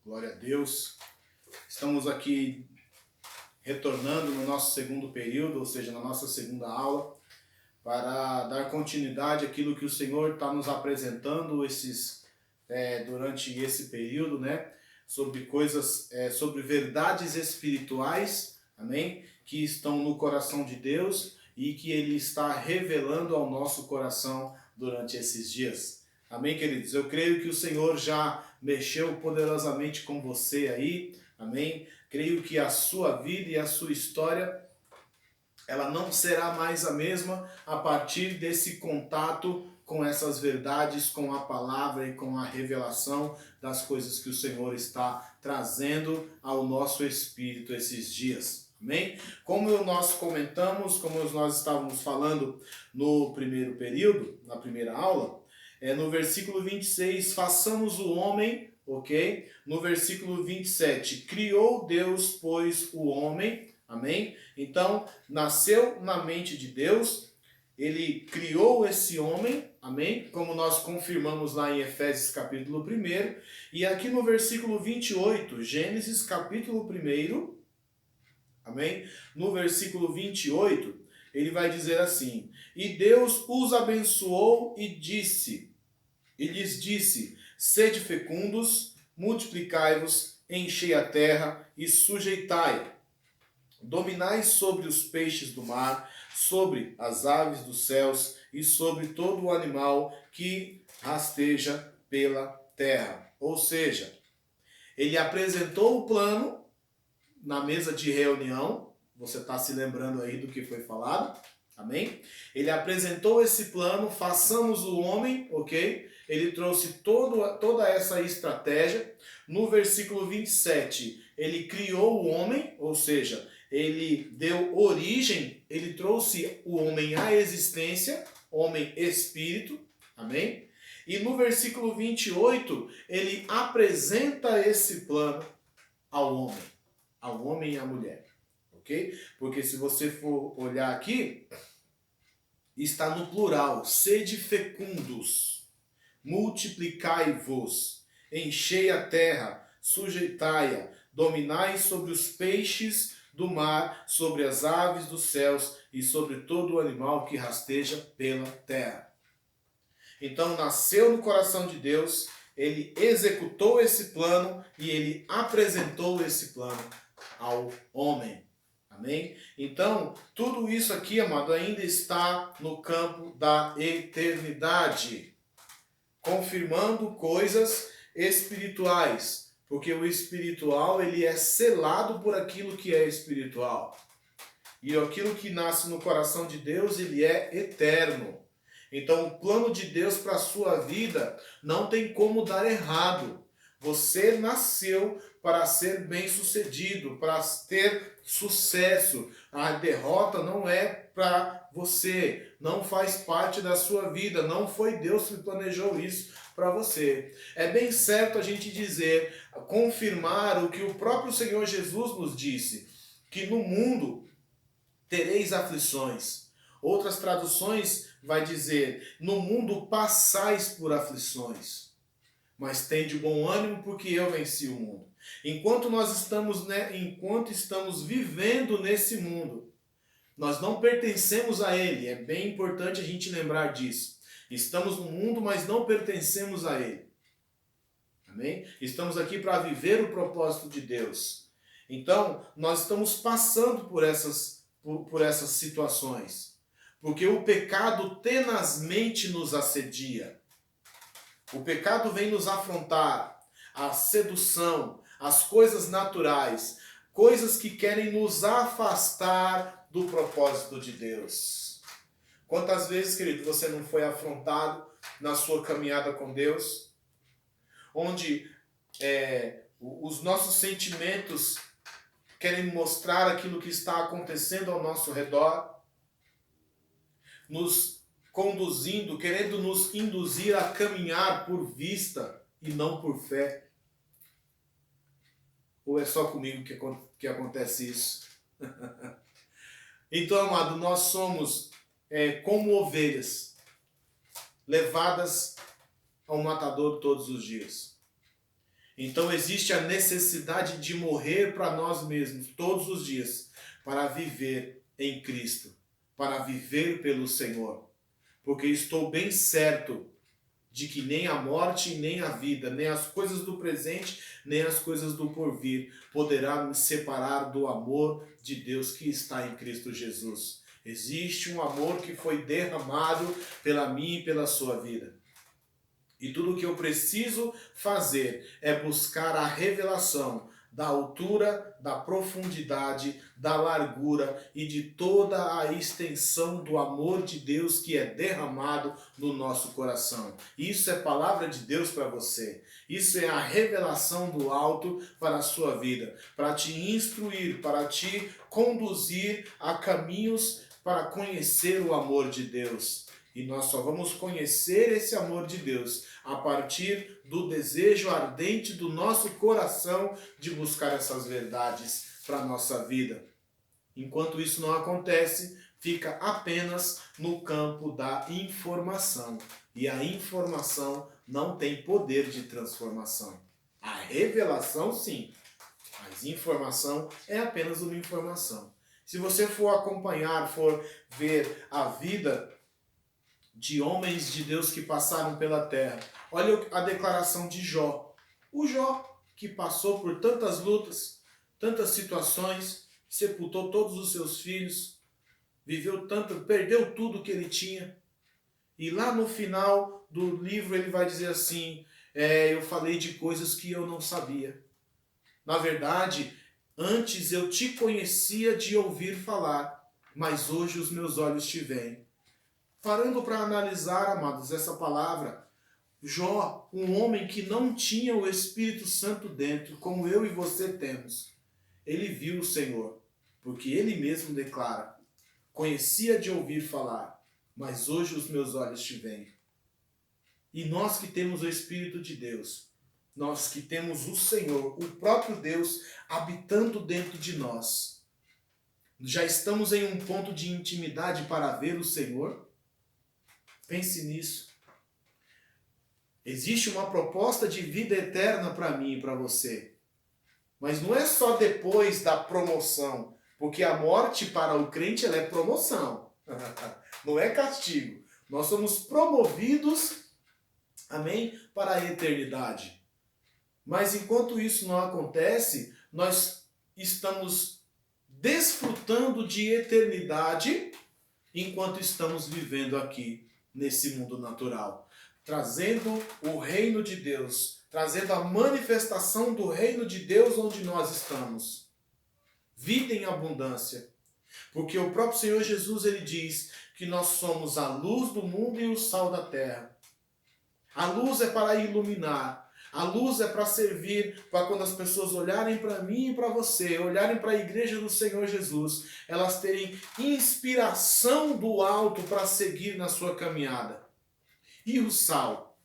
Glória a Deus. Estamos aqui retornando no nosso segundo período, ou seja, na nossa segunda aula, para dar continuidade àquilo que o Senhor está nos apresentando durante esse período, né? Sobre coisas, sobre verdades espirituais, amém? Que estão no coração de Deus e que Ele está revelando ao nosso coração durante esses dias. Amém, queridos? Eu creio que o Senhor já mexeu poderosamente com você aí, amém? Creio que a sua vida e a sua história, ela não será mais a mesma a partir desse contato com essas verdades, com a palavra e com a revelação das coisas que o Senhor está trazendo ao nosso espírito esses dias. Amém? Como nós comentamos, como nós estávamos falando no primeiro período, na primeira aula, no versículo 26, façamos o homem, ok? No versículo 27, criou Deus, pois, o homem, amém? Então, nasceu na mente de Deus, Ele criou esse homem, amém? Como nós confirmamos lá em Efésios capítulo 1, e aqui no versículo 28, Gênesis capítulo 1, amém? No versículo 28, ele vai dizer assim: e Deus os abençoou e lhes disse, sede fecundos, multiplicai-vos, enchei a terra e sujeitai-a. Dominai sobre os peixes do mar, sobre as aves dos céus e sobre todo o animal que rasteja pela terra. Ou seja, ele apresentou o plano na mesa de reunião. Você está se lembrando aí do que foi falado? Amém? Ele apresentou esse plano, façamos o homem, ok? Ele trouxe toda essa estratégia. No versículo 27, ele criou o homem, ou seja, ele deu origem, ele trouxe o homem à existência, homem espírito, amém? E no versículo 28, ele apresenta esse plano ao homem e à mulher, ok? Porque se você for olhar aqui, está no plural, sede fecundos, multiplicai-vos, enchei a terra, sujeitai-a, dominai sobre os peixes do mar, sobre as aves dos céus e sobre todo o animal que rasteja pela terra. Então nasceu no coração de Deus, ele executou esse plano e ele apresentou esse plano ao homem. Amém? Então, tudo isso aqui, amado, ainda está no campo da eternidade, confirmando coisas espirituais, porque o espiritual, ele é selado por aquilo que é espiritual. E aquilo que nasce no coração de Deus, ele é eterno. Então, o plano de Deus para a sua vida não tem como dar errado. Você nasceu para ser bem-sucedido, para ter sucesso. A derrota não é para você, não faz parte da sua vida, não foi Deus que planejou isso para você. É bem certo a gente dizer, confirmar o que o próprio Senhor Jesus nos disse, que no mundo tereis aflições. Outras traduções vai dizer, no mundo passais por aflições, mas tende bom ânimo porque eu venci o mundo. Enquanto estamos vivendo nesse mundo, nós não pertencemos a ele. É bem importante a gente lembrar disso. Estamos no mundo, mas não pertencemos a ele. Amém? Estamos aqui para viver o propósito de Deus. Então, nós estamos passando por essas situações. Porque o pecado tenazmente nos assedia. O pecado vem nos afrontar. A sedução, as coisas naturais, coisas que querem nos afastar do propósito de Deus. Quantas vezes, querido, você não foi afrontado na sua caminhada com Deus? Onde os nossos sentimentos querem mostrar aquilo que está acontecendo ao nosso redor, nos conduzindo, querendo nos induzir a caminhar por vista e não por fé. Ou é só comigo que acontece isso? Então, amado, nós somos como ovelhas, levadas ao matador todos os dias. Então existe a necessidade de morrer para nós mesmos todos os dias, para viver em Cristo, para viver pelo Senhor. Porque estou bem certo de que nem a morte, nem a vida, nem as coisas do presente, nem as coisas do porvir poderá me separar do amor de Deus que está em Cristo Jesus. Existe um amor que foi derramado pela minha e pela sua vida. E tudo o que eu preciso fazer é buscar a revelação da altura, da profundidade, da largura e de toda a extensão do amor de Deus que é derramado no nosso coração. Isso é palavra de Deus para você. Isso é a revelação do alto para a sua vida, para te instruir, para te conduzir a caminhos para conhecer o amor de Deus. E nós só vamos conhecer esse amor de Deus a partir do desejo ardente do nosso coração de buscar essas verdades para a nossa vida. Enquanto isso não acontece, fica apenas no campo da informação. E a informação não tem poder de transformação. A revelação, sim, mas informação é apenas uma informação. Se você for acompanhar, for ver a vida de homens de Deus que passaram pela terra, olha a declaração de Jó. O Jó, que passou por tantas lutas, tantas situações, sepultou todos os seus filhos, viveu tanto, perdeu tudo que ele tinha. E lá no final do livro ele vai dizer assim, eu falei de coisas que eu não sabia. Na verdade, antes eu te conhecia de ouvir falar, mas hoje os meus olhos te veem. Parando para analisar, amados, essa palavra, Jó, um homem que não tinha o Espírito Santo dentro, como eu e você temos, ele viu o Senhor, porque ele mesmo declara, conhecia de ouvir falar, mas hoje os meus olhos te veem. E nós que temos o Espírito de Deus, nós que temos o Senhor, o próprio Deus, habitando dentro de nós, já estamos em um ponto de intimidade para ver o Senhor? Pense nisso. Existe uma proposta de vida eterna para mim e para você. Mas não é só depois da promoção, porque a morte para o crente ela é promoção. Não é castigo. Nós somos promovidos, amém, para a eternidade. Mas enquanto isso não acontece, nós estamos desfrutando de eternidade enquanto estamos vivendo aqui nesse mundo natural, trazendo o reino de Deus, trazendo a manifestação do reino de Deus onde nós estamos. Vida em abundância. Porque o próprio Senhor Jesus ele diz que nós somos a luz do mundo e o sal da terra. A luz é para iluminar. A luz é para servir, para quando as pessoas olharem para mim e para você, olharem para a igreja do Senhor Jesus, elas terem inspiração do alto para seguir na sua caminhada. E o sal?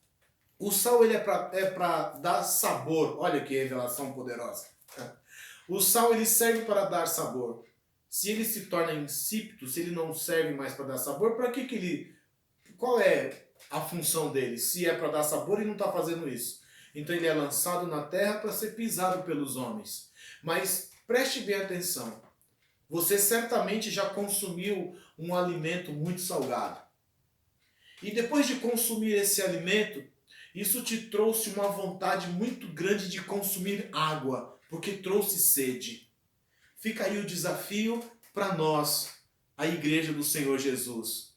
O sal ele é para dar sabor. Olha que revelação poderosa. O sal ele serve para dar sabor. Se ele se torna insípido, se ele não serve mais para dar sabor, para que ele... Qual é a função dele? Se é para dar sabor, ele não está fazendo isso. Então ele é lançado na terra para ser pisado pelos homens. Mas preste bem atenção. Você certamente já consumiu um alimento muito salgado. E depois de consumir esse alimento, isso te trouxe uma vontade muito grande de consumir água, porque trouxe sede. Fica aí o desafio para nós, a igreja do Senhor Jesus.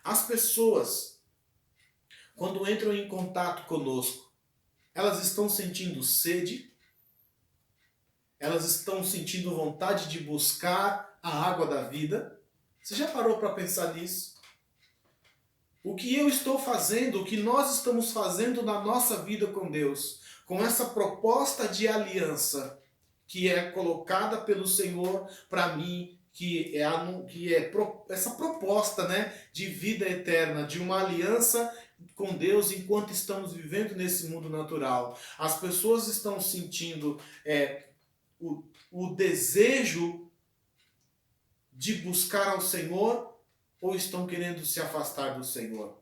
As pessoas, quando entram em contato conosco, elas estão sentindo sede, elas estão sentindo vontade de buscar a água da vida. Você já parou para pensar nisso? O que eu estou fazendo, o que nós estamos fazendo na nossa vida com Deus, com essa proposta de aliança que é colocada pelo Senhor para mim, que é essa proposta, né, de vida eterna, de uma aliança com Deus enquanto estamos vivendo nesse mundo natural. As pessoas estão sentindo o desejo de buscar ao Senhor ou estão querendo se afastar do Senhor?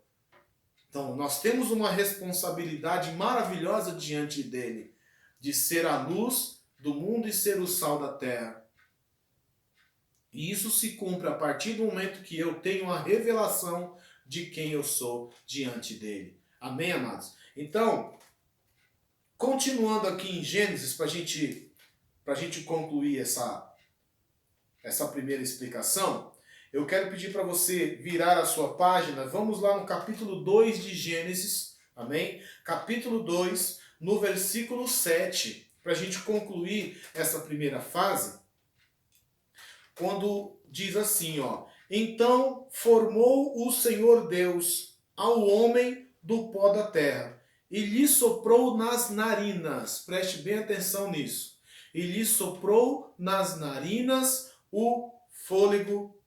Então, nós temos uma responsabilidade maravilhosa diante dele, de ser a luz do mundo e ser o sal da terra. E isso se cumpre a partir do momento que eu tenho a revelação de quem eu sou diante dele. Amém, amados? Então, continuando aqui em Gênesis, para a gente concluir essa primeira explicação, eu quero pedir para você virar a sua página. Vamos lá no capítulo 2 de Gênesis, amém? Capítulo 2, no versículo 7, para a gente concluir essa primeira fase, quando diz assim, ó: então formou o Senhor Deus ao homem do pó da terra, e lhe soprou nas narinas, preste bem atenção nisso, e lhe soprou nas narinas o fôlego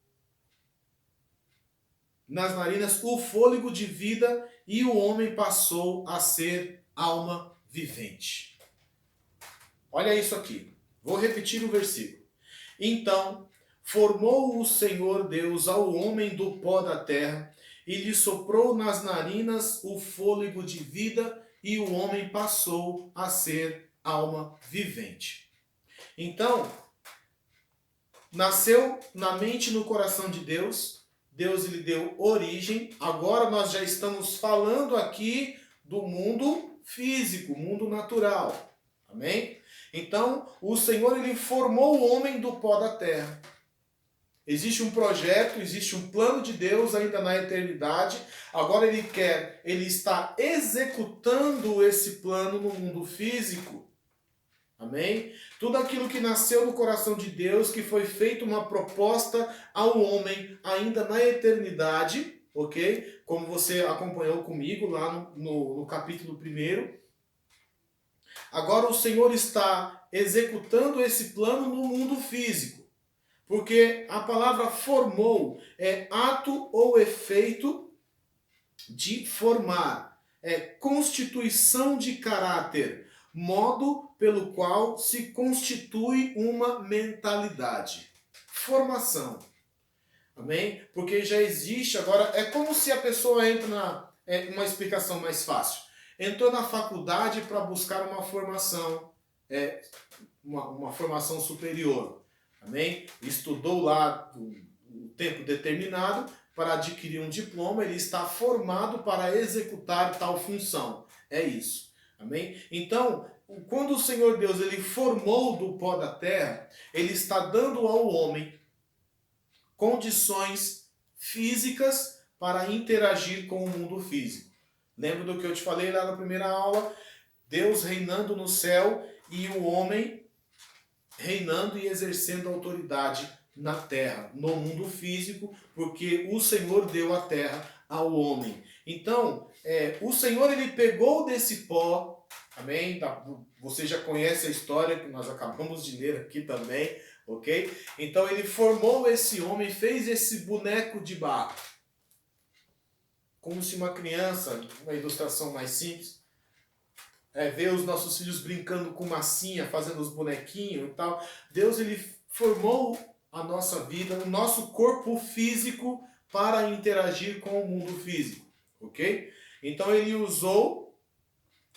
de vida, e o homem passou a ser alma vivente. Olha isso aqui. Vou repetir o versículo. Então formou o Senhor Deus ao homem do pó da terra, e lhe soprou nas narinas o fôlego de vida, e o homem passou a ser alma vivente. Então, nasceu na mente e no coração de Deus, Deus lhe deu origem. Agora nós já estamos falando aqui do mundo físico, mundo natural. Amém? Então, o Senhor ele formou o homem do pó da terra. Existe um projeto, existe um plano de Deus ainda na eternidade. Agora ele está executando esse plano no mundo físico. Amém? Tudo aquilo que nasceu no coração de Deus, que foi feita uma proposta ao homem ainda na eternidade, ok? Como você acompanhou comigo lá no capítulo 1. Agora o Senhor está executando esse plano no mundo físico. Porque a palavra formou é ato ou efeito de formar. É constituição de caráter. Modo pelo qual se constitui uma mentalidade. Formação. Amém? Porque já existe agora. É como se a pessoa entra uma explicação mais fácil. Entrou na faculdade para buscar uma formação. Uma formação superior. Amém? Estudou lá um tempo determinado para adquirir um diploma. Ele está formado para executar tal função. É isso. Amém? Então, quando o Senhor Deus ele formou do pó da terra, ele está dando ao homem condições físicas para interagir com o mundo físico. Lembra do que eu te falei lá na primeira aula? Deus reinando no céu e o homem reinando e exercendo autoridade na terra, no mundo físico, porque o Senhor deu a terra ao homem. Então, o Senhor ele pegou desse pó, amém? Você já conhece a história que nós acabamos de ler aqui também, ok? Então ele formou esse homem, fez esse boneco de barro. Como se uma criança, uma ilustração mais simples, ver os nossos filhos brincando com massinha, fazendo os bonequinhos e tal. Deus ele formou a nossa vida, o nosso corpo físico para interagir com o mundo físico, ok? Então ele usou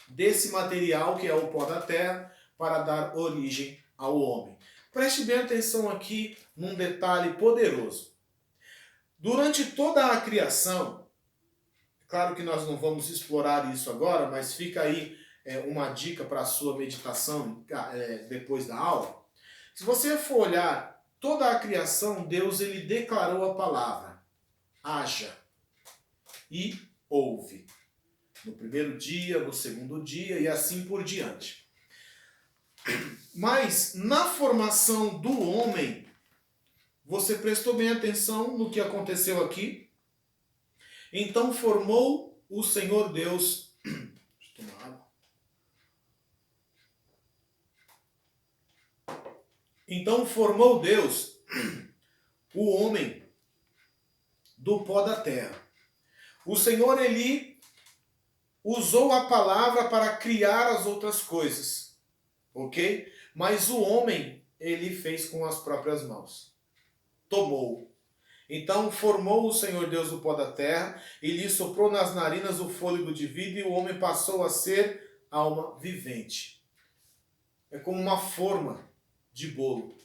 desse material que é o pó da terra para dar origem ao homem. Preste bem atenção aqui num detalhe poderoso. Durante toda a criação, claro que nós não vamos explorar isso agora, mas fica aí uma dica para a sua meditação depois da aula. Se você for olhar toda a criação, Deus ele declarou a palavra: haja e houve. No primeiro dia, no segundo dia e assim por diante. Mas na formação do homem, você prestou bem atenção no que aconteceu aqui? Então formou o Senhor Deus. Então formou Deus o homem do pó da terra. O Senhor, ele usou a palavra para criar as outras coisas, ok? Mas o homem, ele fez com as próprias mãos. Tomou. Então formou o Senhor Deus o pó da terra e lhe soprou nas narinas o fôlego de vida, e o homem passou a ser alma vivente. é como uma forma de bolo.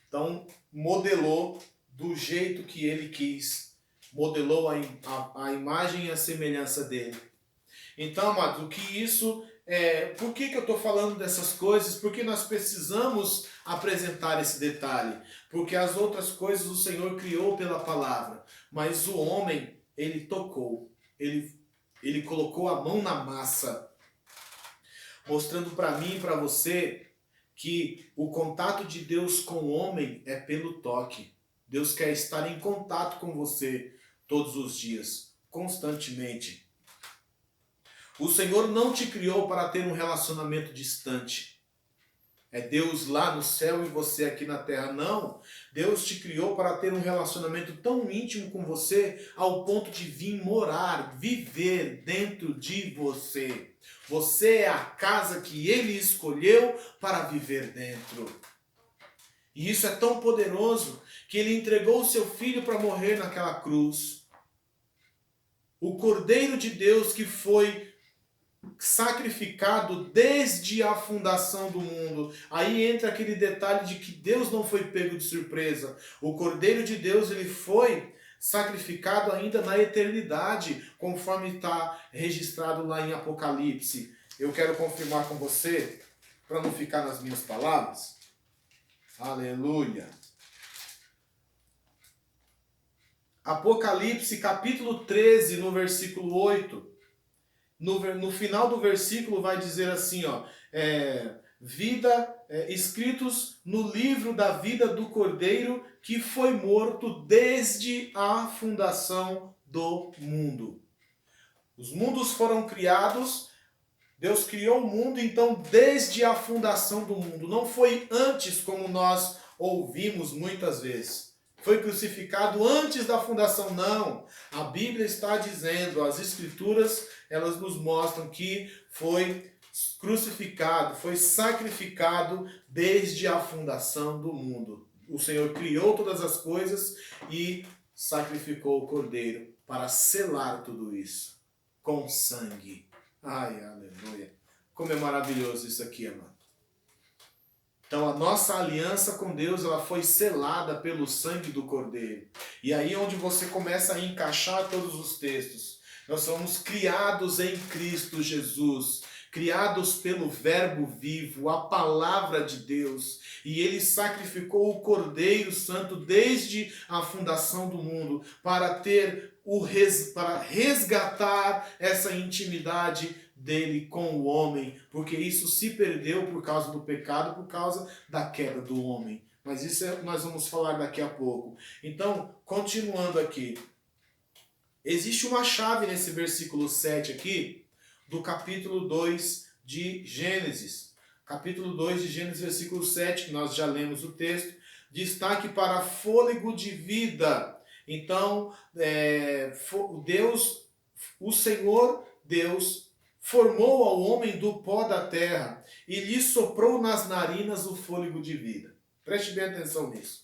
Então, modelou do jeito que ele quis. Modelou a imagem e a semelhança dele. Então, amados, o que isso por que eu estou falando dessas coisas? Porque nós precisamos apresentar esse detalhe. Porque as outras coisas o Senhor criou pela palavra. Mas o homem, ele tocou. Ele colocou a mão na massa. Mostrando para mim e para você que o contato de Deus com o homem é pelo toque. Deus quer estar em contato com você todos os dias, constantemente. O Senhor não te criou para ter um relacionamento distante. É Deus lá no céu e você aqui na terra. Não. Deus te criou para ter um relacionamento tão íntimo com você ao ponto de vir morar, viver dentro de você. Você é a casa que Ele escolheu para viver dentro. E isso é tão poderoso que Ele entregou o seu Filho para morrer naquela cruz. O Cordeiro de Deus que foi sacrificado desde a fundação do mundo. Aí entra aquele detalhe de que Deus não foi pego de surpresa. O Cordeiro de Deus, ele foi sacrificado ainda na eternidade, conforme está registrado lá em Apocalipse. Eu quero confirmar com você, para não ficar nas minhas palavras. Aleluia. Apocalipse capítulo 13, no versículo 8. No final do versículo vai dizer assim, ó, escritos no livro da vida do Cordeiro que foi morto desde a fundação do mundo. Os mundos foram criados, Deus criou o mundo, então desde a fundação do mundo. Não foi antes, como nós ouvimos muitas vezes. Foi crucificado antes da fundação, não. A Bíblia está dizendo, as Escrituras, elas nos mostram que foi crucificado, foi sacrificado desde a fundação do mundo. O Senhor criou todas as coisas e sacrificou o Cordeiro para selar tudo isso com sangue. Ai, aleluia. Como é maravilhoso isso aqui, amado. Então a nossa aliança com Deus, ela foi selada pelo sangue do Cordeiro. E aí onde você começa a encaixar todos os textos. Nós somos criados em Cristo Jesus, criados pelo Verbo vivo, a palavra de Deus. E ele sacrificou o Cordeiro Santo desde a fundação do mundo para para resgatar essa intimidade dele com o homem, porque isso se perdeu por causa do pecado, por causa da queda do homem. Mas isso nós vamos falar daqui a pouco. Então, continuando aqui. Existe uma chave nesse versículo 7 aqui, do capítulo 2 de Gênesis. Capítulo 2 de Gênesis, versículo 7, que nós já lemos o texto. Destaque para fôlego de vida. Então, o Senhor Deus, formou ao homem do pó da terra e lhe soprou nas narinas o fôlego de vida. Preste bem atenção nisso.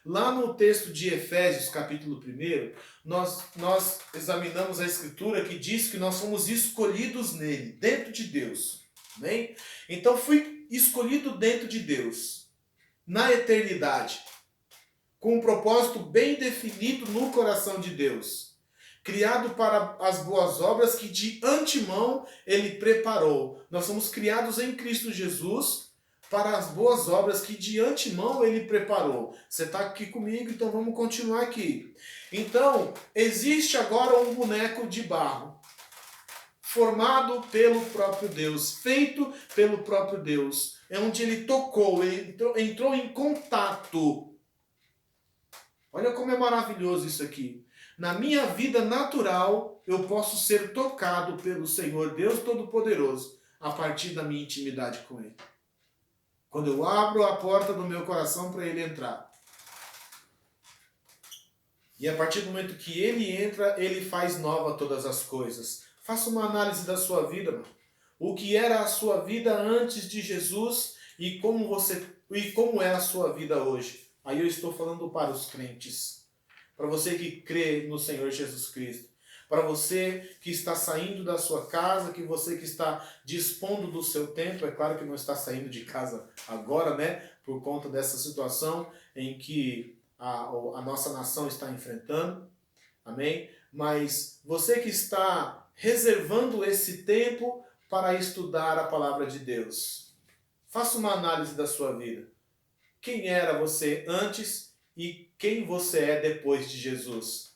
Lá no texto de Efésios, capítulo 1, nós examinamos a Escritura que diz que nós somos escolhidos nele, dentro de Deus. Amém? Então fui escolhido dentro de Deus, na eternidade, com um propósito bem definido no coração de Deus. Criado para as boas obras que de antemão ele preparou. Nós somos criados em Cristo Jesus para as boas obras que de antemão ele preparou. Você está aqui comigo, então vamos continuar aqui. Então, existe agora um boneco de barro, formado pelo próprio Deus, feito pelo próprio Deus. É onde ele tocou, ele entrou em contato. Olha como é maravilhoso isso aqui. Na minha vida natural, eu posso ser tocado pelo Senhor Deus Todo-Poderoso a partir da minha intimidade com Ele. Quando eu abro a porta do meu coração para Ele entrar. E a partir do momento que Ele entra, Ele faz nova todas as coisas. Faça uma análise da sua vida, mano. O que era a sua vida antes de Jesus e como é a sua vida hoje. Aí eu estou falando para os crentes. Para você que crê no Senhor Jesus Cristo. para você que está saindo da sua casa, que você que está dispondo do seu tempo, é claro que não está saindo de casa agora, né, por conta dessa situação em que a nossa nação está enfrentando, amém? Mas você que está reservando esse tempo para estudar a palavra de Deus, faça uma análise da sua vida. Quem era você antes e quem você é depois de Jesus?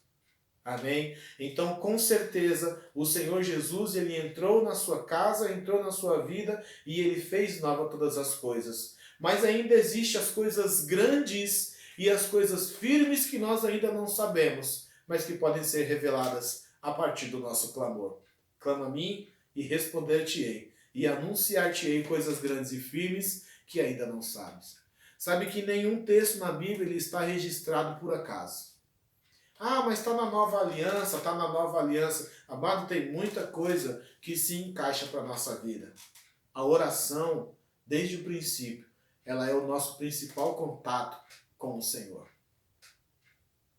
Amém? Então, com certeza, o Senhor Jesus, ele entrou na sua casa, entrou na sua vida e ele fez nova todas as coisas. Mas ainda existem as coisas grandes e as coisas firmes que nós ainda não sabemos, mas que podem ser reveladas a partir do nosso clamor. Clama a mim e responder-te-ei, e anunciar-te-ei coisas grandes e firmes que ainda não sabes. Sabe que nenhum texto na Bíblia ele está registrado por acaso. Ah, mas está na nova aliança, está na nova aliança. Amado, tem muita coisa que se encaixa para a nossa vida. A oração, desde o princípio, ela é o nosso principal contato com o Senhor.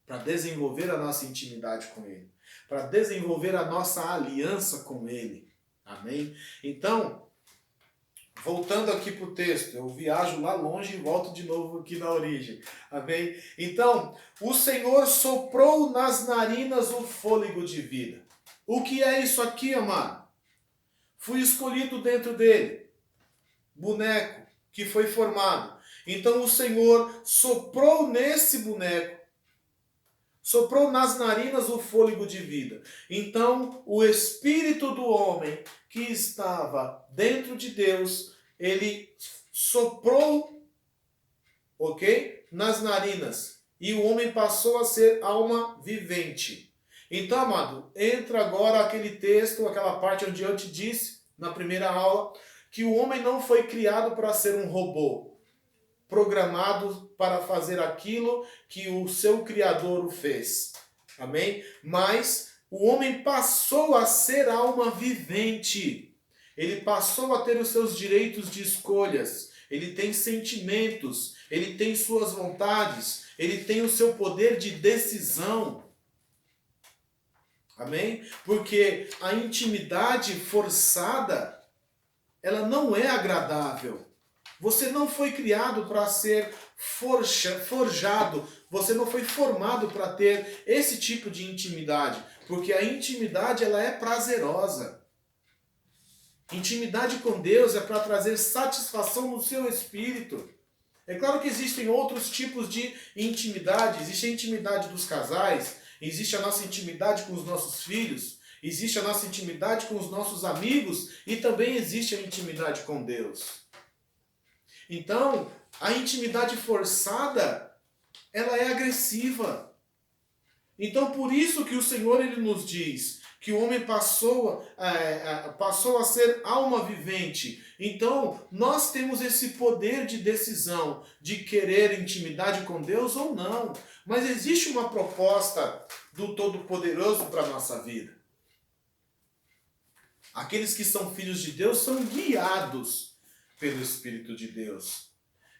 Para desenvolver a nossa intimidade com Ele. Para desenvolver a nossa aliança com Ele. Amém? Então, voltando aqui para o texto, eu viajo lá longe e volto de novo aqui na origem. Amém? Então, o Senhor soprou nas narinas o fôlego de vida. O que é isso aqui, amado? Fui escolhido dentro dele. Boneco que foi formado. Então o Senhor soprou nesse boneco, soprou nas narinas o fôlego de vida. Então o espírito do homem que estava dentro de Deus, ele soprou, ok? Nas narinas. E o homem passou a ser alma vivente. Então, amado, entra agora aquele texto, aquela parte onde eu te disse, na primeira aula, que o homem não foi criado para ser um robô, programado para fazer aquilo que o seu Criador o fez. Amém? Mas o homem passou a ser alma vivente. Ele passou a ter os seus direitos de escolhas. Ele tem sentimentos. Ele tem suas vontades. Ele tem o seu poder de decisão. Amém? Porque a intimidade forçada, ela não é agradável. Você não foi criado para ser forjado. Você não foi formado para ter esse tipo de intimidade. Porque a intimidade, ela é prazerosa. Intimidade com Deus é para trazer satisfação no seu espírito. É claro que existem outros tipos de intimidade. Existe a intimidade dos casais. Existe a nossa intimidade com os nossos filhos. Existe a nossa intimidade com os nossos amigos. E também existe a intimidade com Deus. Então, a intimidade forçada, ela é agressiva. Então, por isso que o Senhor ele nos diz que o homem passou a ser alma vivente. Então, nós temos esse poder de decisão de querer intimidade com Deus ou não. Mas existe uma proposta do Todo-Poderoso para a nossa vida. Aqueles que são filhos de Deus são guiados pelo Espírito de Deus.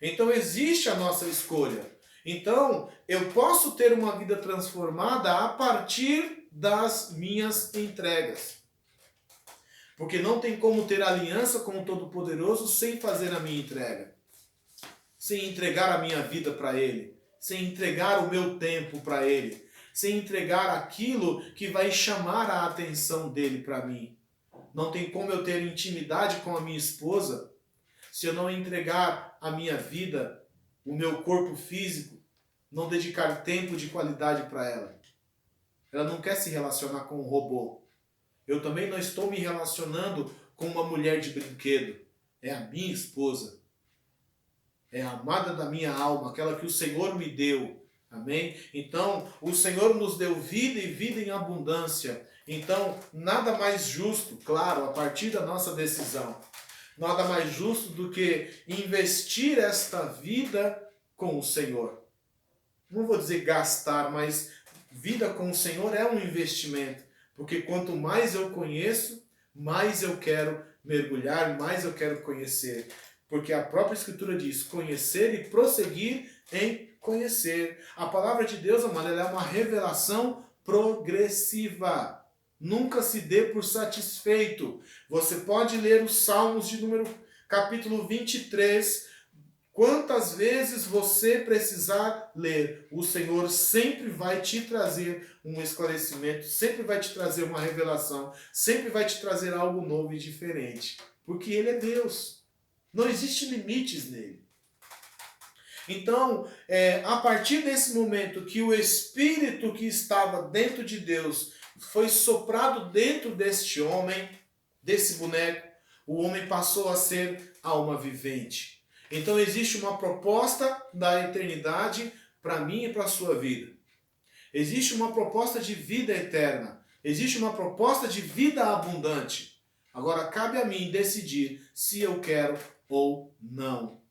Então existe a nossa escolha. Então eu posso ter uma vida transformada a partir das minhas entregas. Porque não tem como ter aliança com o Todo-Poderoso sem fazer a minha entrega. Sem entregar a minha vida para Ele. Sem entregar o meu tempo para Ele. Sem entregar aquilo que vai chamar a atenção dEle para mim. Não tem como eu ter intimidade com a minha esposa se eu não entregar a minha vida, o meu corpo físico, não dedicar tempo de qualidade para ela. Ela não quer se relacionar com um robô. Eu também não estou me relacionando com uma mulher de brinquedo. É a minha esposa. É a amada da minha alma, aquela que o Senhor me deu. Amém? Então, o Senhor nos deu vida e vida em abundância. Então, nada mais justo, claro, a partir da nossa decisão, nada mais justo do que investir esta vida com o Senhor. Não vou dizer gastar, mas vida com o Senhor é um investimento. Porque quanto mais eu conheço, mais eu quero mergulhar, mais eu quero conhecer. Porque a própria Escritura diz, conhecer e prosseguir em conhecer. A palavra de Deus, amado, ela é uma revelação progressiva. Nunca se dê por satisfeito. Você pode ler os Salmos de número capítulo 23. Quantas vezes você precisar ler, o Senhor sempre vai te trazer um esclarecimento, sempre vai te trazer uma revelação, sempre vai te trazer algo novo e diferente. Porque Ele é Deus. Não existe limites nele. Então, a partir desse momento que o Espírito que estava dentro de Deus foi soprado dentro deste homem, desse boneco, o homem passou a ser alma vivente. Então existe uma proposta da eternidade para mim e para a sua vida. Existe uma proposta de vida eterna. Existe uma proposta de vida abundante. Agora cabe a mim decidir se eu quero ou não.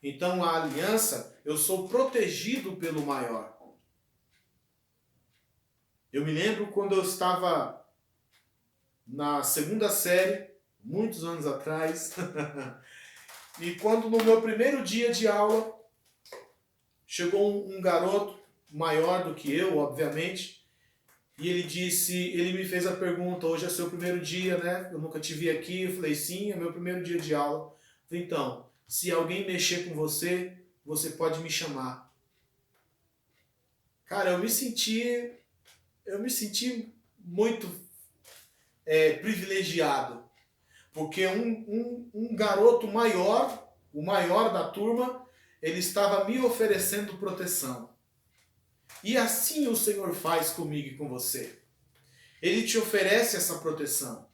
Então a aliança, eu sou protegido pelo maior. Eu me lembro quando eu estava na segunda série, muitos anos atrás, e quando no meu primeiro dia de aula, chegou um garoto maior do que eu, obviamente, e ele me fez a pergunta: hoje é seu primeiro dia, né? Eu nunca te vi aqui. Eu falei: sim, é meu primeiro dia de aula. Eu falei: então, se alguém mexer com você, você pode me chamar. Cara, eu me senti muito privilegiado, porque um garoto maior, o maior da turma, ele estava me oferecendo proteção. E assim o Senhor faz comigo e com você. Ele te oferece essa proteção.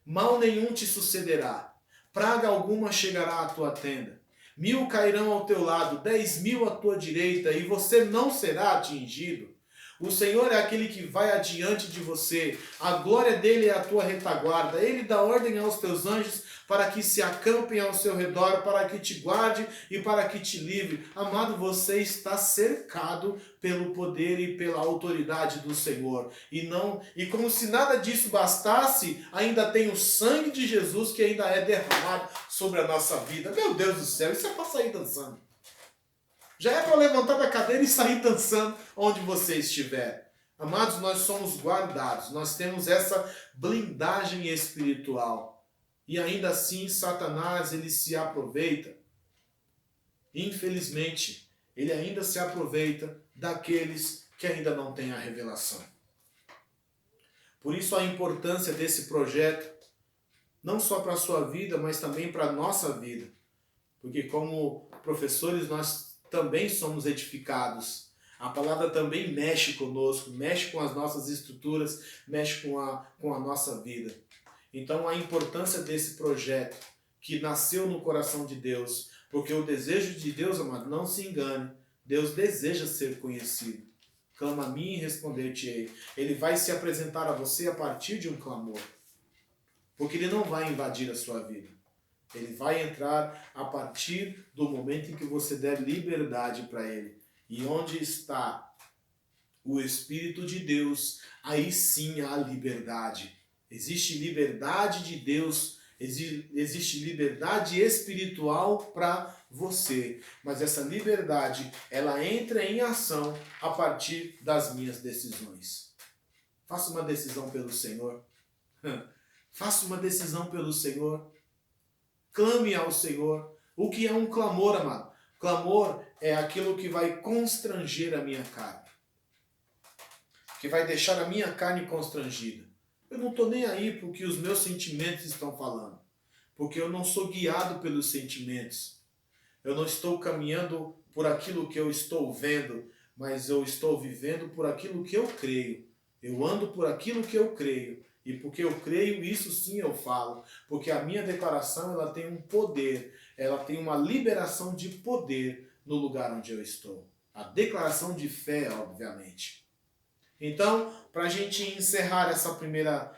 Mal nenhum te sucederá. Praga alguma chegará à tua tenda. 1000 cairão ao teu lado, 10.000 à tua direita, e você não será atingido. O Senhor é aquele que vai adiante de você. A glória dele é a tua retaguarda. Ele dá ordem aos teus anjos para que se acampem ao seu redor, para que te guarde e para que te livre. Amado, você está cercado pelo poder e pela autoridade do Senhor. E como se nada disso bastasse, ainda tem o sangue de Jesus que ainda é derramado sobre a nossa vida. Meu Deus do céu, isso é para sair dançando. Já é para levantar da cadeira e sair dançando onde você estiver. Amados, nós somos guardados. Nós temos essa blindagem espiritual. E ainda assim, Satanás, ele se aproveita. Infelizmente, ele ainda se aproveita daqueles que ainda não têm a revelação. Por isso a importância desse projeto, não só para a sua vida, mas também para a nossa vida. Porque como professores, nós também somos edificados. A palavra também mexe conosco, mexe com as nossas estruturas, mexe com a nossa vida. Então a importância desse projeto que nasceu no coração de Deus, porque o desejo de Deus, amado, não se engane, Deus deseja ser conhecido. Clama a mim e responder-te-ei. Ele vai se apresentar a você a partir de um clamor, porque ele não vai invadir a sua vida. Ele vai entrar a partir do momento em que você der liberdade para ele. E onde está o Espírito de Deus, aí sim há liberdade. Existe liberdade de Deus, existe liberdade espiritual para você. Mas essa liberdade, ela entra em ação a partir das minhas decisões. Faça uma decisão pelo Senhor. Faça uma decisão pelo Senhor. Clame ao Senhor. O que é um clamor, amado? Clamor é aquilo que vai constranger a minha carne. Que vai deixar a minha carne constrangida. Eu não estou nem aí para o que os meus sentimentos estão falando. Porque eu não sou guiado pelos sentimentos. Eu não estou caminhando por aquilo que eu estou vendo, mas eu estou vivendo por aquilo que eu creio. Eu ando por aquilo que eu creio. E porque eu creio, isso sim eu falo. Porque a minha declaração, ela tem um poder. Ela tem uma liberação de poder no lugar onde eu estou. A declaração de fé, obviamente. Então, para a gente encerrar essa primeira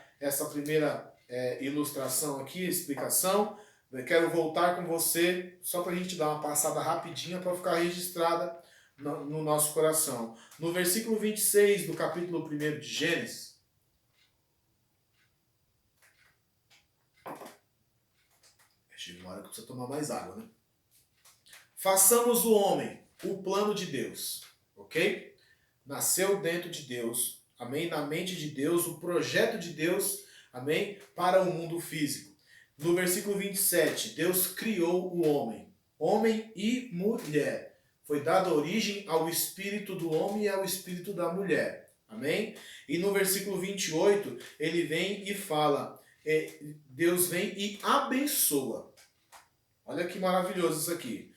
ilustração aqui, explicação, eu quero voltar com você, só para a gente dar uma passada rapidinha para ficar registrada no nosso coração. No versículo 26 do capítulo 1 de Gênesis, chega uma hora que precisa tomar mais água, né? Façamos o homem, o plano de Deus, ok? Nasceu dentro de Deus, amém, na mente de Deus, o projeto de Deus, amém, para o mundo físico. No versículo 27, Deus criou o homem, homem e mulher. Foi dada origem ao espírito do homem e ao espírito da mulher. Amém? E no versículo 28, ele vem e fala, Deus vem e abençoa. Olha que maravilhoso isso aqui.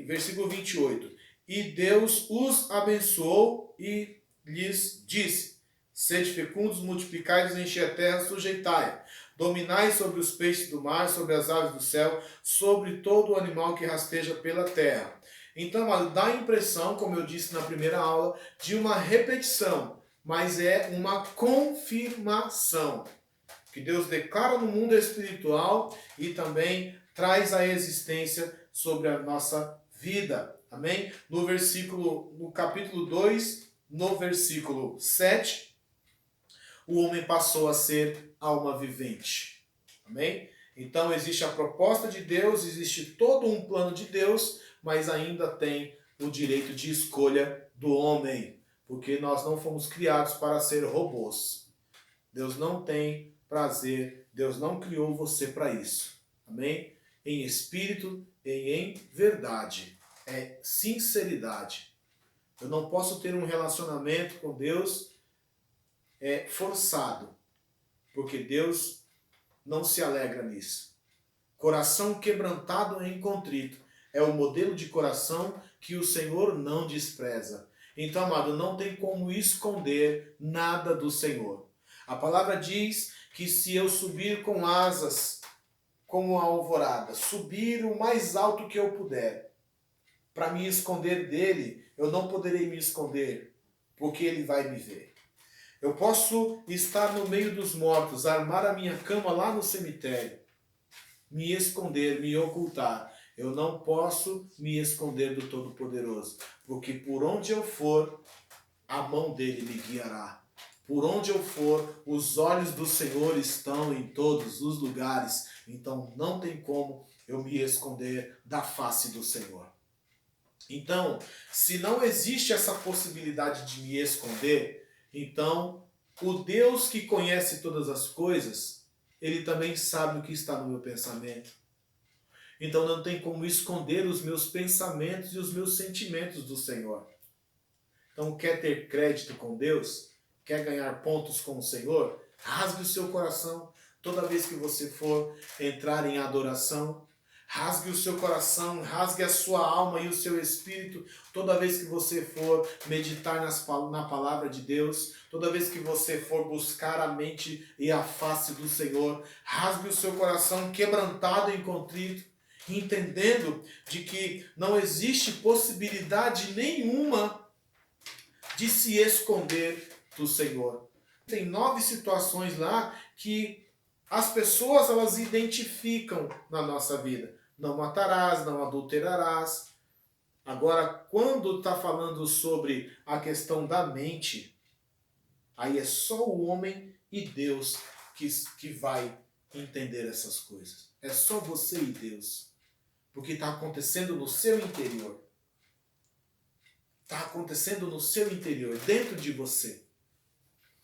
Versículo 28. E Deus os abençoou e lhes disse, sede fecundos, multiplicai-vos, enchei a terra, sujeitai-a. Dominai sobre os peixes do mar, sobre as aves do céu, sobre todo o animal que rasteja pela terra. Então, dá a impressão, como eu disse na primeira aula, de uma repetição, mas é uma confirmação. Que Deus declara no mundo espiritual e também traz a existência sobre a nossa vida. Amém? No capítulo 2, no versículo 7, o homem passou a ser alma vivente. Amém? Então existe a proposta de Deus, existe todo um plano de Deus, mas ainda tem o direito de escolha do homem, porque nós não fomos criados para ser robôs. Deus não tem prazer, Deus não criou você para isso. Amém? Em espírito e em verdade. É sinceridade. Eu não posso ter um relacionamento com Deus forçado, porque Deus não se alegra nisso. Coração quebrantado e contrito é o modelo de coração que o Senhor não despreza. Então, amado, não tem como esconder nada do Senhor. A palavra diz que se eu subir com asas como a alvorada, subir o mais alto que eu puder, para me esconder dele, eu não poderei me esconder, porque ele vai me ver. Eu posso estar no meio dos mortos, armar a minha cama lá no cemitério, me esconder, me ocultar. Eu não posso me esconder do Todo-Poderoso, porque por onde eu for, a mão dele me guiará. Por onde eu for, os olhos do Senhor estão em todos os lugares. Então não tem como eu me esconder da face do Senhor. Então, se não existe essa possibilidade de me esconder, então o Deus que conhece todas as coisas, ele também sabe o que está no meu pensamento. Então não tem como esconder os meus pensamentos e os meus sentimentos do Senhor. Então quer ter crédito com Deus? Quer ganhar pontos com o Senhor? Rasgue o seu coração toda vez que você for entrar em adoração. Rasgue o seu coração, rasgue a sua alma e o seu espírito toda vez que você for meditar na palavra de Deus, toda vez que você for buscar a mente e a face do Senhor. Rasgue o seu coração quebrantado e contrito, entendendo de que não existe possibilidade nenhuma de se esconder do Senhor. Tem 9 situações lá que as pessoas elas identificam na nossa vida. Não matarás, não adulterarás. Agora, quando está falando sobre a questão da mente, aí é só o homem e Deus que vai entender essas coisas. É só você e Deus. Porque está acontecendo no seu interior. Está acontecendo no seu interior, dentro de você.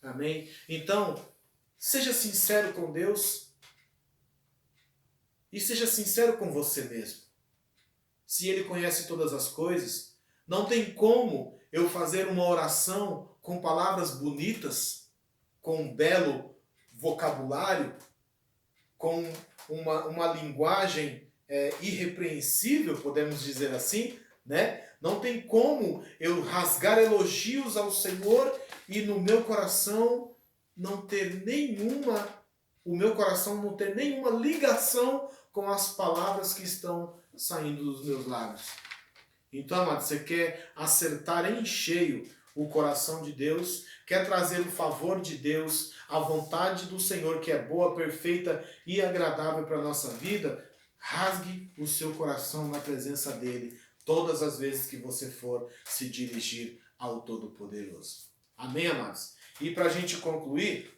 Amém? Então, seja sincero com Deus. E seja sincero com você mesmo. Se Ele conhece todas as coisas, não tem como eu fazer uma oração com palavras bonitas, com um belo vocabulário, com uma linguagem irrepreensível, podemos dizer assim, né? Não tem como eu rasgar elogios ao Senhor e no meu coração não ter nenhuma ligação com as palavras que estão saindo dos meus lábios. Então, amado, você quer acertar em cheio o coração de Deus, quer trazer o favor de Deus, a vontade do Senhor, que é boa, perfeita e agradável para a nossa vida, rasgue o seu coração na presença dEle, todas as vezes que você for se dirigir ao Todo-Poderoso. Amém, amados? E para a gente concluir,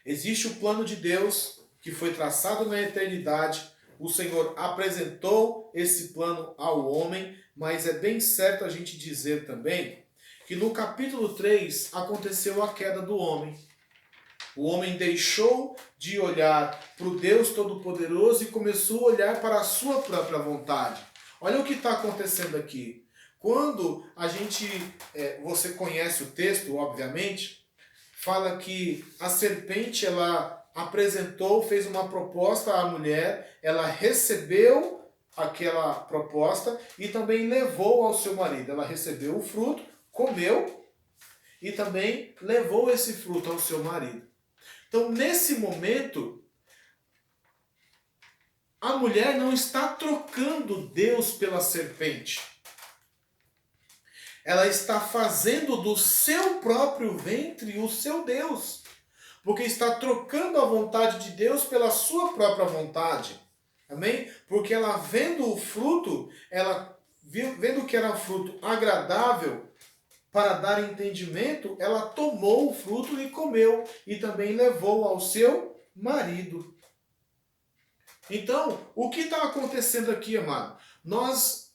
existe o plano de Deus que foi traçado na eternidade. O Senhor apresentou esse plano ao homem, mas é bem certo a gente dizer também que no capítulo 3 aconteceu a queda do homem. O homem deixou de olhar para o Deus Todo-Poderoso e começou a olhar para a sua própria vontade. Olha o que está acontecendo aqui. Quando você conhece o texto, obviamente, fala que a serpente, ela fez uma proposta à mulher, ela recebeu aquela proposta e também levou ao seu marido. Ela recebeu o fruto, comeu e também levou esse fruto ao seu marido. Então, nesse momento, a mulher não está trocando Deus pela serpente. Ela está fazendo do seu próprio ventre o seu Deus. Porque está trocando a vontade de Deus pela sua própria vontade. Amém? Porque ela vendo o fruto, vendo que era um fruto agradável, para dar entendimento, ela tomou o fruto e comeu, e também levou ao seu marido. Então, o que está acontecendo aqui, amado? Nós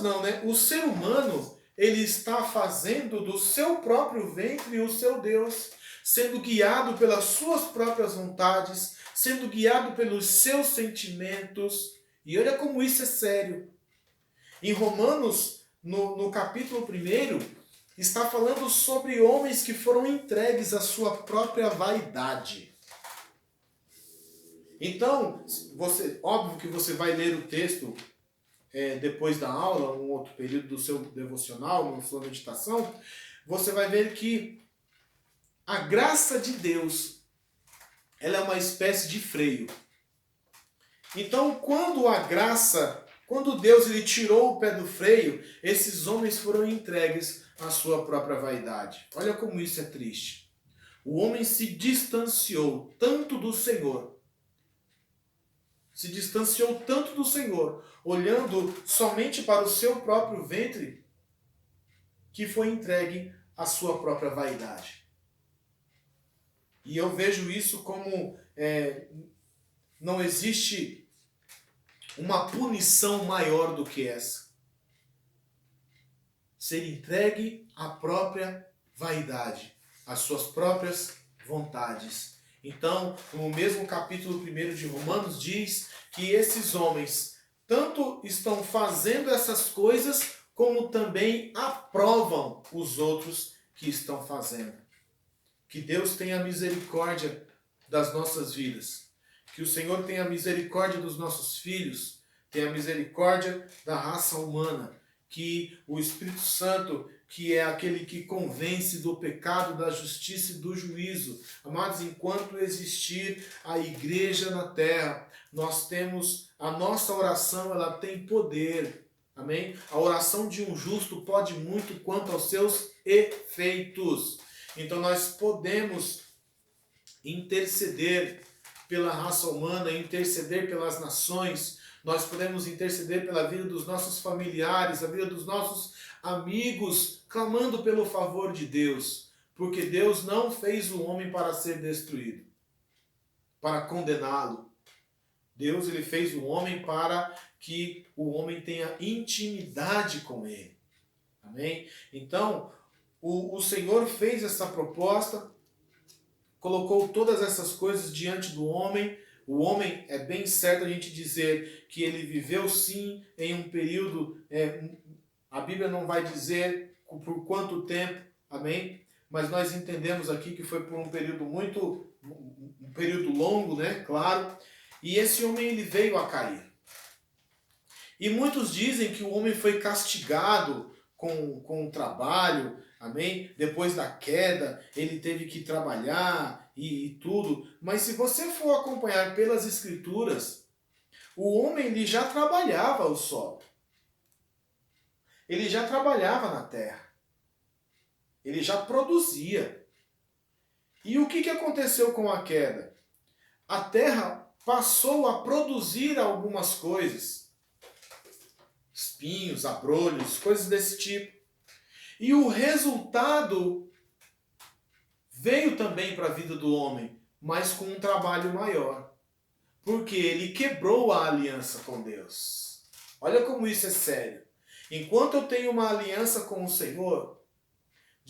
não, né? O ser humano, ele está fazendo do seu próprio ventre o seu Deus, sendo guiado pelas suas próprias vontades, sendo guiado pelos seus sentimentos. E olha como isso é sério. Em Romanos, no capítulo 1, está falando sobre homens que foram entregues à sua própria vaidade. Então, óbvio que você vai ler o texto depois da aula, um outro período do seu devocional, na sua meditação, você vai ver que a graça de Deus, ela é uma espécie de freio. Então, quando Deus ele tirou o pé do freio, esses homens foram entregues à sua própria vaidade. Olha como isso é triste. O homem se distanciou tanto do Senhor. Olhando somente para o seu próprio ventre, que foi entregue à sua própria vaidade. E eu vejo isso como não existe uma punição maior do que essa. Ser entregue à própria vaidade, às suas próprias vontades. Então, no mesmo capítulo 1 de Romanos diz que esses homens tanto estão fazendo essas coisas, como também aprovam os outros que estão fazendo. Que Deus tenha misericórdia das nossas vidas. Que o Senhor tenha misericórdia dos nossos filhos, tenha misericórdia da raça humana, que o Espírito Santo, que é aquele que convence do pecado, da justiça e do juízo. Amados, enquanto existir a igreja na terra, nós temos, a nossa oração, ela tem poder. Amém? A oração de um justo pode muito quanto aos seus efeitos. Então nós podemos interceder pela raça humana, interceder pelas nações, nós podemos interceder pela vida dos nossos familiares, a vida dos nossos amigos, clamando pelo favor de Deus, porque Deus não fez o homem para ser destruído, para condená-lo. Deus ele fez o homem para que o homem tenha intimidade com ele. Amém? Então, o Senhor fez essa proposta, colocou todas essas coisas diante do homem. O homem, é bem certo a gente dizer que ele viveu sim em um período, a Bíblia não vai dizer por quanto tempo, amém? Mas nós entendemos aqui que foi por um período um período longo, né? Claro. E esse homem ele veio a cair. E muitos dizem que o homem foi castigado com o trabalho, amém? Depois da queda, ele teve que trabalhar e tudo. Mas se você for acompanhar pelas Escrituras, o homem ele já trabalhava o solo. Ele já trabalhava na terra. Ele já produzia. E o que aconteceu com a queda? A terra passou a produzir algumas coisas. Espinhos, abrolhos, coisas desse tipo. E o resultado veio também para a vida do homem, mas com um trabalho maior. Porque ele quebrou a aliança com Deus. Olha como isso é sério. Enquanto eu tenho uma aliança com o Senhor,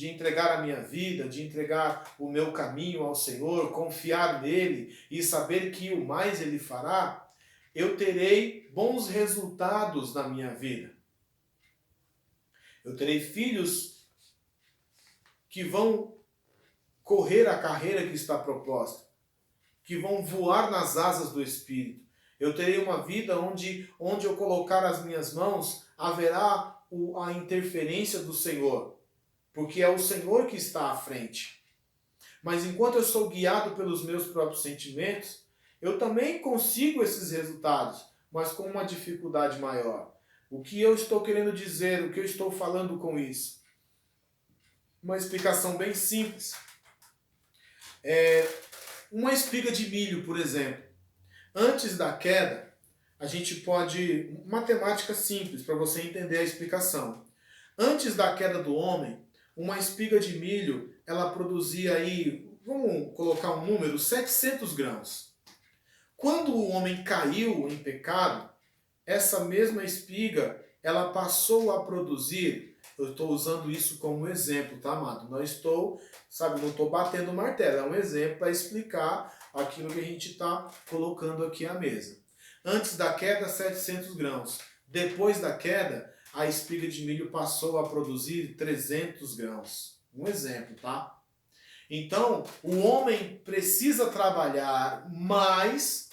de entregar a minha vida, de entregar o meu caminho ao Senhor, confiar nele e saber que o mais ele fará, eu terei bons resultados na minha vida. Eu terei filhos que vão correr a carreira que está proposta, que vão voar nas asas do Espírito. Eu terei uma vida onde eu colocar as minhas mãos, haverá a interferência do Senhor, porque é o Senhor que está à frente. Mas enquanto eu sou guiado pelos meus próprios sentimentos, eu também consigo esses resultados, mas com uma dificuldade maior. O que eu estou querendo dizer, o que eu estou falando com isso? Uma explicação bem simples. Uma espiga de milho, por exemplo. Antes da queda, a gente pode... Matemática simples, para você entender a explicação. Antes da queda do homem, uma espiga de milho, ela produzia aí, vamos colocar um número, 700 grãos. Quando o homem caiu em pecado, essa mesma espiga, ela passou a produzir, eu estou usando isso como exemplo, tá, amado? Não estou batendo martelo, é um exemplo para explicar aquilo que a gente está colocando aqui à mesa. Antes da queda, 700 grãos. Depois da queda, a espiga de milho passou a produzir 300 grãos. Um exemplo, tá? Então, o homem precisa trabalhar mais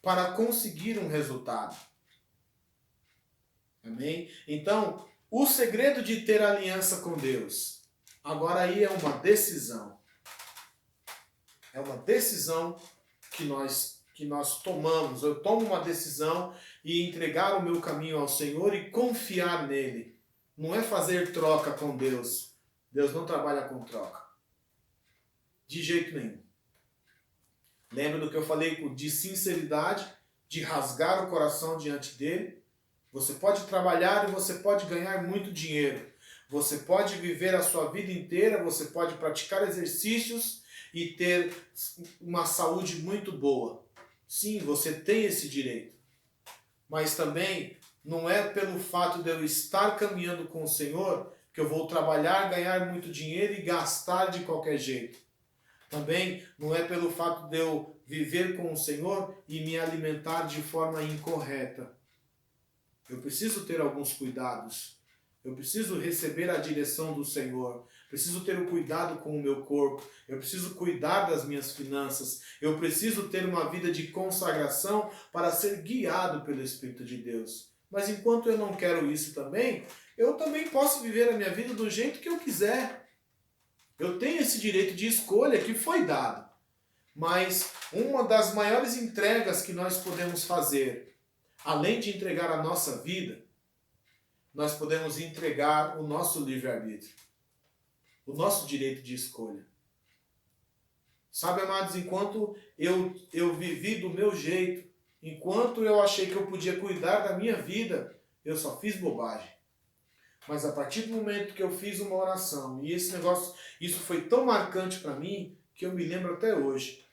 para conseguir um resultado. Amém? Então, o segredo de ter aliança com Deus, agora aí é uma decisão. É uma decisão que nós tomamos. Eu tomo uma decisão e entregar o meu caminho ao Senhor e confiar nele. Não é fazer troca com Deus. Deus não trabalha com troca. De jeito nenhum. Lembra do que eu falei de sinceridade, de rasgar o coração diante dele? Você pode trabalhar e você pode ganhar muito dinheiro. Você pode viver a sua vida inteira, você pode praticar exercícios e ter uma saúde muito boa. Sim, você tem esse direito. Mas também não é pelo fato de eu estar caminhando com o Senhor que eu vou trabalhar, ganhar muito dinheiro e gastar de qualquer jeito. Também não é pelo fato de eu viver com o Senhor e me alimentar de forma incorreta. Eu preciso ter alguns cuidados. Eu preciso receber a direção do Senhor. Preciso ter o cuidado com o meu corpo. Eu preciso cuidar das minhas finanças. Eu preciso ter uma vida de consagração para ser guiado pelo Espírito de Deus. Mas enquanto eu não quero isso também, eu também posso viver a minha vida do jeito que eu quiser. Eu tenho esse direito de escolha que foi dado. Mas uma das maiores entregas que nós podemos fazer, além de entregar a nossa vida, nós podemos entregar o nosso livre-arbítrio, o nosso direito de escolha. Sabe, amados, enquanto eu vivi do meu jeito, enquanto eu achei que eu podia cuidar da minha vida, eu só fiz bobagem. Mas a partir do momento que eu fiz uma oração, e isso foi tão marcante para mim, que eu me lembro até hoje.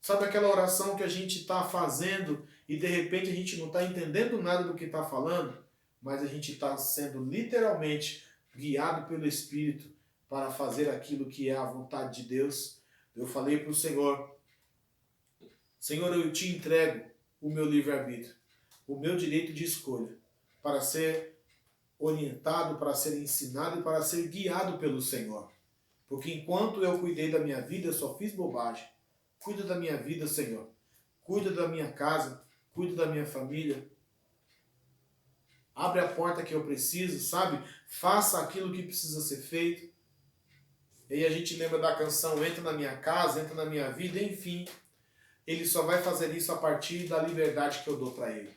Sabe aquela oração que a gente está fazendo e de repente a gente não está entendendo nada do que está falando, mas a gente está sendo literalmente guiado pelo Espírito para fazer aquilo que é a vontade de Deus? Eu falei para o Senhor, Senhor, eu te entrego o meu livre-arbítrio, o meu direito de escolha, para ser orientado, para ser ensinado e para ser guiado pelo Senhor. Porque enquanto eu cuidei da minha vida, eu só fiz bobagem. Cuida da minha vida, Senhor. Cuida da minha casa. Cuida da minha família. Abre a porta que eu preciso, sabe? Faça aquilo que precisa ser feito. E aí a gente lembra da canção Entra na minha casa, entra na minha vida, enfim. Ele só vai fazer isso a partir da liberdade que eu dou para ele.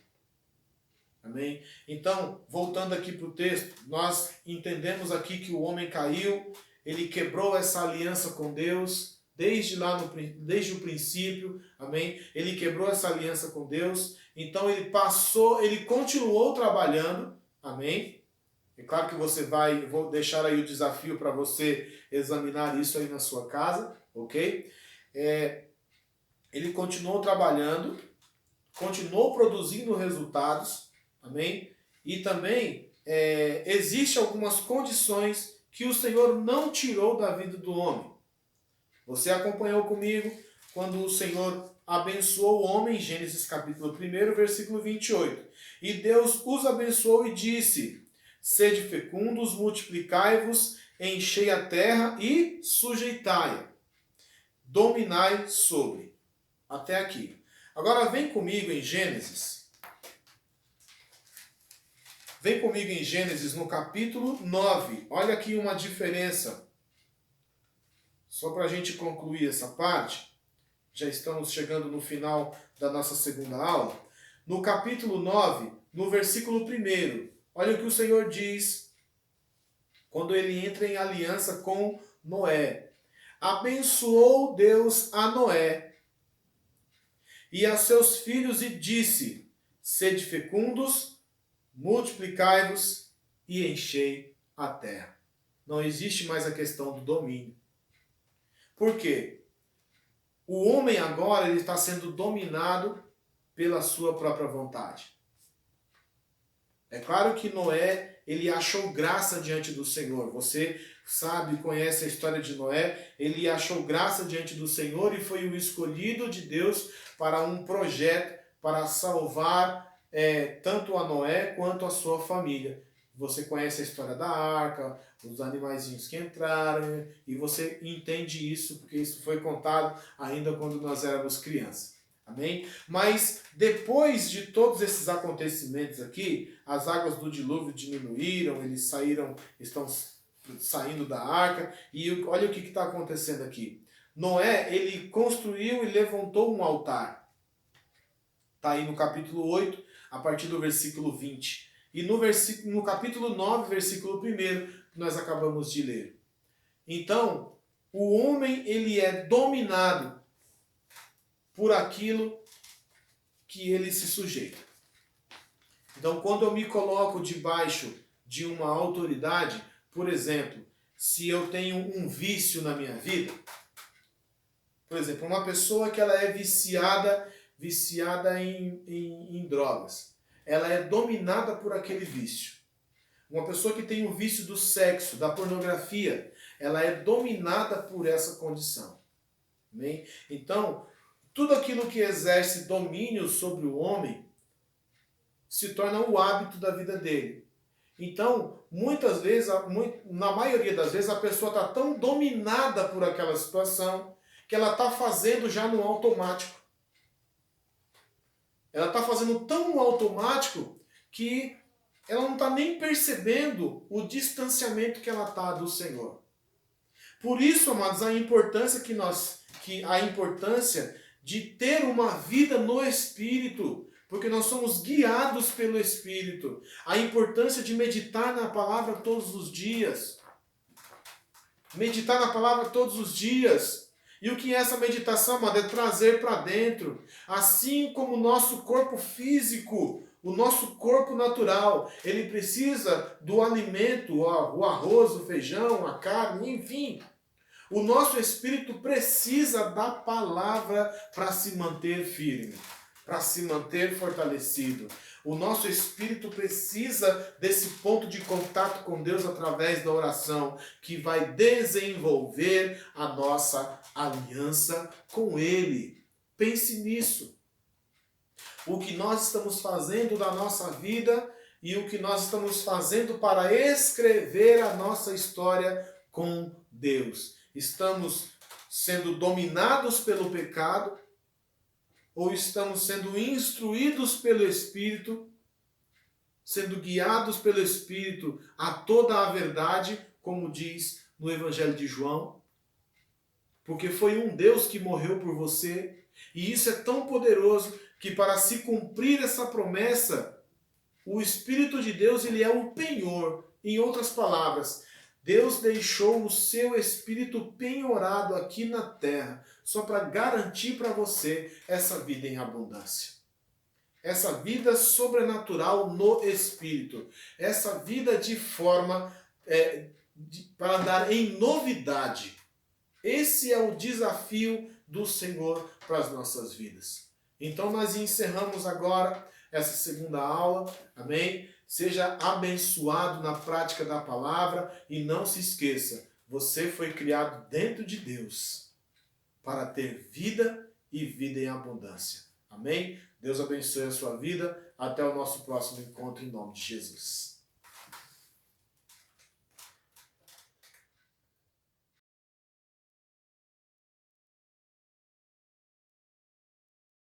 Amém? Então, voltando aqui para o texto, nós entendemos aqui que o homem caiu, ele quebrou essa aliança com Deus, desde o princípio, amém? Ele quebrou essa aliança com Deus, então ele continuou trabalhando, amém? É claro que vou deixar aí o desafio para você examinar isso aí na sua casa, ok? Ele continuou trabalhando, continuou produzindo resultados, amém? E também existem algumas condições que o Senhor não tirou da vida do homem. Você acompanhou comigo quando o Senhor abençoou o homem, em Gênesis capítulo 1, versículo 28. E Deus os abençoou e disse: sede fecundos, multiplicai-vos, enchei a terra e sujeitai-a. Dominai sobre. Até aqui. Agora vem comigo em Gênesis. Vem comigo em Gênesis no capítulo 9. Olha aqui uma diferença. Só para a gente concluir essa parte. Já estamos chegando no final da nossa segunda aula. No capítulo 9, no versículo 1, olha o que o Senhor diz quando ele entra em aliança com Noé. Abençoou Deus a Noé e a seus filhos e disse: sede fecundos, multiplicai-vos e enchei a terra. Não existe mais a questão do domínio. Por quê? O homem agora ele está sendo dominado pela sua própria vontade. É claro que Noé, ele achou graça diante do Senhor. Você sabe, conhece a história de Noé. Ele achou graça diante do Senhor e foi o escolhido de Deus para um projeto para salvar tanto a Noé quanto a sua família. Você conhece a história da arca, os animaizinhos que entraram, e você entende isso, porque isso foi contado ainda quando nós éramos crianças. Amém? Mas depois de todos esses acontecimentos aqui, as águas do dilúvio diminuíram, estão saindo da arca, e olha o que está acontecendo aqui. Noé, ele construiu e levantou um altar. Está aí no capítulo 8, a partir do versículo 20. E no capítulo 9, versículo 1, nós acabamos de ler. Então, o homem ele é dominado por aquilo que ele se sujeita. Então, quando eu me coloco debaixo de uma autoridade, por exemplo, se eu tenho um vício na minha vida, por exemplo, uma pessoa que ela é viciada em drogas, ela é dominada por aquele vício. Uma pessoa que tem o vício do sexo, da pornografia, ela é dominada por essa condição. Amém? Então, tudo aquilo que exerce domínio sobre o homem se torna o hábito da vida dele. Então, muitas vezes, na maioria das vezes, a pessoa está tão dominada por aquela situação que ela está fazendo já no automático. Ela está fazendo tão no automático que ela não está nem percebendo o distanciamento que ela está do Senhor. Por isso, amados, a importância de ter uma vida no Espírito, porque nós somos guiados pelo Espírito. A importância de meditar na palavra todos os dias. Meditar na palavra todos os dias. E o que é essa meditação, amado? É trazer para dentro. Assim como o nosso corpo físico, o nosso corpo natural, ele precisa do alimento, o arroz, o feijão, a carne, enfim. O nosso espírito precisa da palavra para se manter firme, para se manter fortalecido. O nosso espírito precisa desse ponto de contato com Deus através da oração, que vai desenvolver a nossa aliança com Ele. Pense nisso. O que nós estamos fazendo da nossa vida e o que nós estamos fazendo para escrever a nossa história com Deus. Estamos sendo dominados pelo pecado ou estamos sendo instruídos pelo Espírito, sendo guiados pelo Espírito a toda a verdade, como diz no Evangelho de João? Porque foi um Deus que morreu por você, e isso é tão poderoso que para se cumprir essa promessa, o Espírito de Deus ele é o penhor. Em outras palavras, Deus deixou o seu Espírito penhorado aqui na terra, só para garantir para você essa vida em abundância. Essa vida sobrenatural no Espírito. Essa vida de forma para andar em novidade. Esse é o desafio do Senhor para as nossas vidas. Então nós encerramos agora essa segunda aula, amém? Seja abençoado na prática da palavra e não se esqueça, você foi criado dentro de Deus para ter vida e vida em abundância. Amém? Deus abençoe a sua vida. Até o nosso próximo encontro em nome de Jesus.